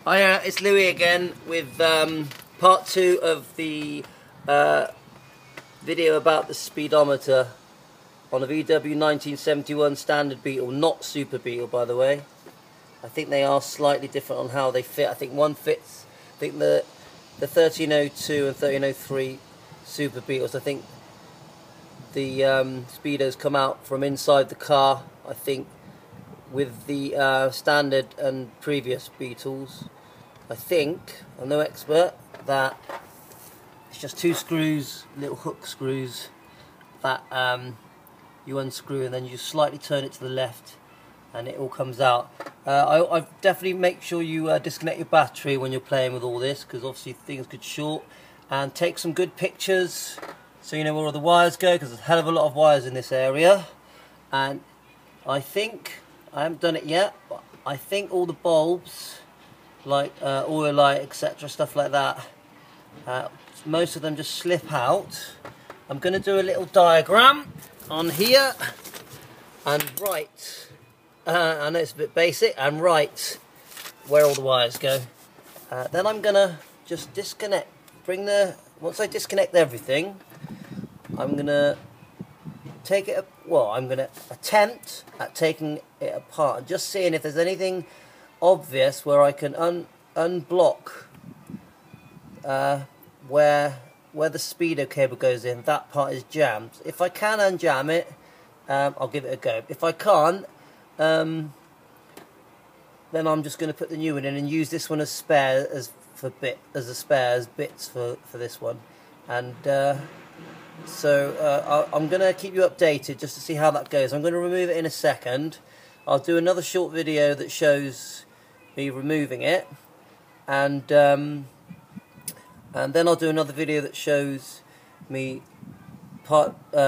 Hi, it's Louis again with part 2 of the video about the speedometer on a VW 1971 standard Beetle, not Super Beetle by the way. I think they are slightly different on how they fit. I think one fits, I think the 1302 and 1303 Super Beetles, I think the speedos come out from inside the car, I think, with the standard and previous Beetles. I think, I'm no expert, that it's just 2 screws, little hook screws, that you unscrew and then you slightly turn it to the left and it all comes out. I definitely make sure you disconnect your battery when you're playing with all this, because obviously things could short, and take some good pictures so you know where all the wires go, because there's a hell of a lot of wires in this area. And I think, I haven't done it yet, but I think all the bulbs, like oil light, etc., stuff like that, most of them just slip out. I'm going to do a little diagram on here and write, I know it's a bit basic, and write where all the wires go. Then I'm going to just disconnect, once I disconnect everything, I'm going to take it, I'm going to attempt at taking it apart and just seeing if there's anything obvious where I can unblock where the speedo cable goes in. That part is jammed. If I can unjam it, I'll give it a go. If I can't, then I'm just going to put the new one in and use this one as spare, as bits for this one. And so I'm going to keep you updated just to see how that goes. I'm going to remove it in a second. I'll do another short video that shows me removing it, and then I'll do another video that shows me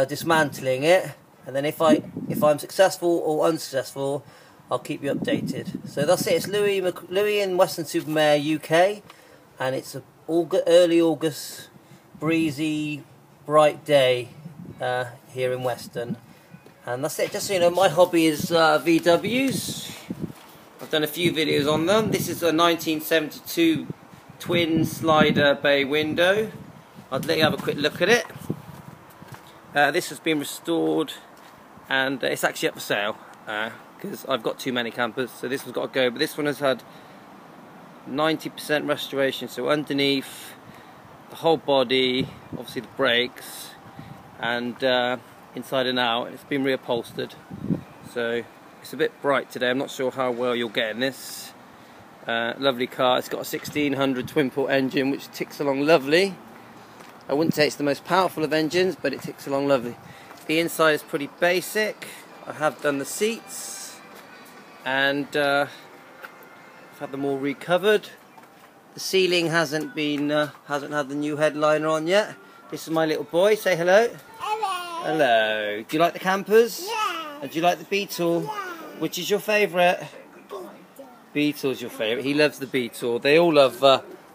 dismantling it, and then if I'm successful or unsuccessful, I'll keep you updated. So that's it. It's Louis in Weston-super-Mare, UK, and it's a early August, breezy, bright day here in Weston, and that's it. Just so you know, my hobby is VWs. I've done a few videos on them. This is a 1972 twin slider bay window. I'll let you have a quick look at it. This has been restored, and it's actually up for sale because I've got too many campers, so this one's got to go. But this one has had 90% restoration, so underneath, the whole body, obviously the brakes, and inside and out, it's been reupholstered. So it's a bit bright today. I'm not sure how well you'll get in this. Lovely car. It's got a 1600 twin-port engine which ticks along lovely. I wouldn't say it's the most powerful of engines, but it ticks along lovely. The inside is pretty basic. I have done the seats, and I've had them all recovered. The ceiling hasn't had the new headliner on yet. This is my little boy. Say hello. Hello. Hello. Do you like the campers? Yeah. And do you like the Beetle? Yeah. Which is your favourite? Beetle's your favourite. He loves the Beetle. They all love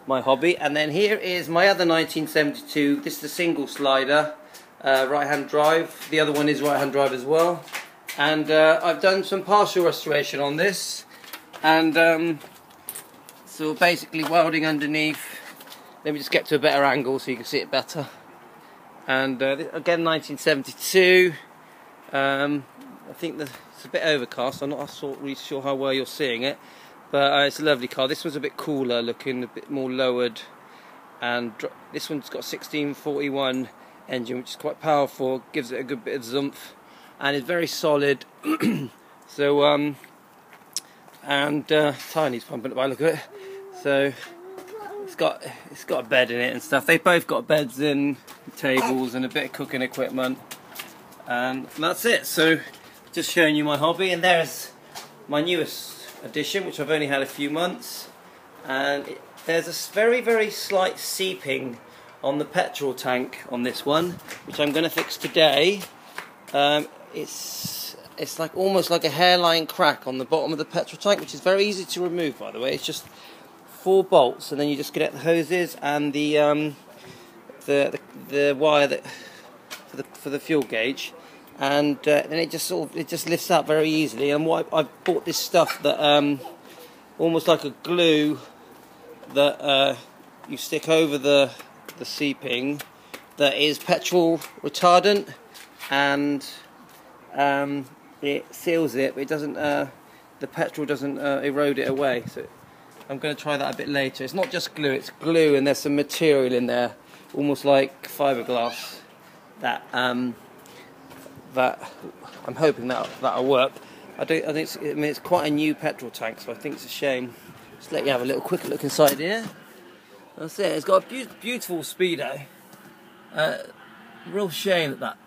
my hobby. And then here is my other 1972. This is the single slider, right-hand drive. The other one is right-hand drive as well. And I've done some partial restoration on this. And so basically welding underneath. Let me just get to a better angle so you can see it better. And again, 1972. I think it's a bit overcast. I'm not really sure how well you're seeing it, but it's a lovely car. This one's a bit cooler looking, a bit more lowered, and this one's got a 1641 engine, which is quite powerful, gives it a good bit of zoomph, and it's very solid. So tiny's pumping it by the look of it. So it's got a bed in it and stuff. They've both got beds in, tables, and a bit of cooking equipment, and that's it. So just showing you my hobby, and there's my newest addition, which I've only had a few months, and there's a very, very slight seeping on the petrol tank on this one, which I'm going to fix today. It's like almost like a hairline crack on the bottom of the petrol tank, which is very easy to remove, by the way. It's just 4 bolts, and then you just get out the hoses and the wire that for the fuel gauge, and then it just lifts up very easily. And what I've bought this stuff that almost like a glue that you stick over the seeping that is petrol retardant, and it seals it, but it doesn't. The petrol doesn't erode it away. So I'm going to try that a bit later. It's not just glue; it's glue, and there's some material in there, almost like fiberglass. That that I'm hoping that'll work. I mean, it's quite a new petrol tank, so I think it's a shame. Just let you have a little quick look inside here. That's it. It's got a beautiful speedo. Real shame that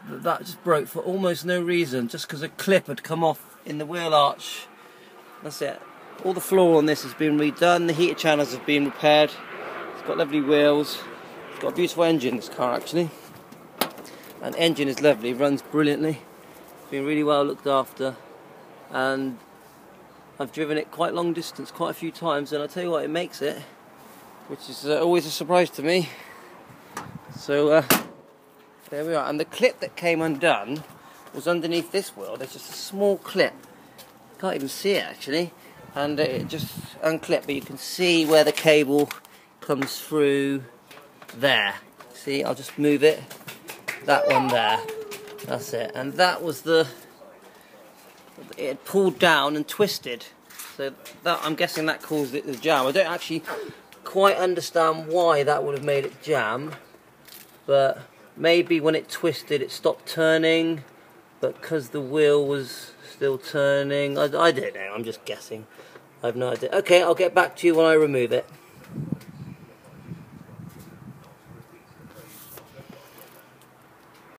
just broke for almost no reason, just because a clip had come off in the wheel arch. That's it. All the floor on this has been redone. The heater channels have been repaired. It's got lovely wheels. It's got a beautiful engine, this car, actually. And engine is lovely, runs brilliantly. It's been really well looked after, and I've driven it quite long distance, quite a few times, and I tell you what, it makes it, which is always a surprise to me. So there we are. And the clip that came undone was underneath this wheel. There's just a small clip. Can't even see it actually, and it just unclipped, but you can see where the cable comes through there. See, I'll just move it. That one there, that's it, and that was it had pulled down and twisted, so that, I'm guessing that caused it to jam. I don't actually quite understand why that would have made it jam, but maybe when it twisted it stopped turning, but because the wheel was still turning, I don't know, I'm just guessing, I have no idea. Okay, I'll get back to you when I remove it.